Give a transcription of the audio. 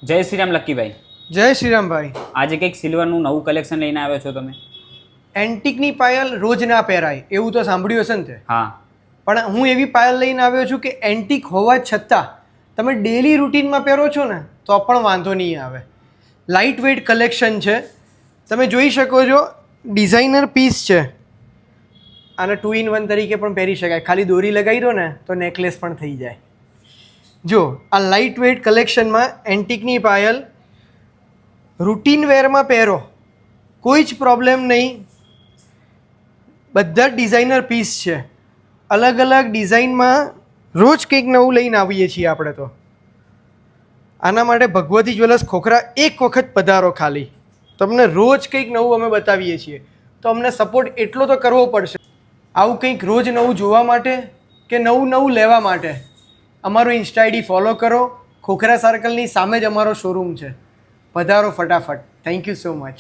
જય શ્રીરામ લક્કીભાઈ. જય શ્રીરામભાઈ. આજે કંઈક સિલ્વરનું નવું કલેક્શન લઈને આવ્યો છો તમે? એન્ટિકની પાયલ રોજ ના પહેરાય એવું તો સાંભળ્યું હશે ને તે. હા. પણ હું એવી પાયલ લઈને આવ્યો છું કે એન્ટિક હોવા છતાં તમે ડેલી રૂટીનમાં પહેરો છો ને તો પણ વાંધો નહીં આવે. લાઇટ વેઇટ કલેક્શન છે. તમે જોઈ શકો છો ડિઝાઇનર પીસ છે. આને 2 in 1 તરીકે પણ પહેરી શકાય. ખાલી દોરી લગાવી દો ને તો નેકલેસ પણ થઈ જાય. જો આ લાઇટ વેઇટ કલેક્શનમાં એન્ટિકની પાયલ રૂટીન વેરમાં પહેરો કોઈ જ પ્રોબ્લેમ નહીં. બધા જ ડિઝાઇનર પીસ છે. અલગ અલગ ડિઝાઇનમાં રોજ કંઈક નવું લઈને આવીએ છીએ આપણે તો. આના માટે ભગવતી જ્વેલર્સ ખોખરા એક વખત પધારો ખાલી. તમને રોજ કંઈક નવું અમે બતાવીએ છીએ તો અમને સપોર્ટ એટલો તો કરવો પડશે. આવું કંઈક રોજ નવું જોવા માટે કે નવું નવું લેવા માટે અમારો ઇન્સ્ટા આઈડી ફોલો કરો. ખોખરા સર્કલની સામે જ અમારો શોરૂમ છે. પધારો ફટાફટ. Thank you so much.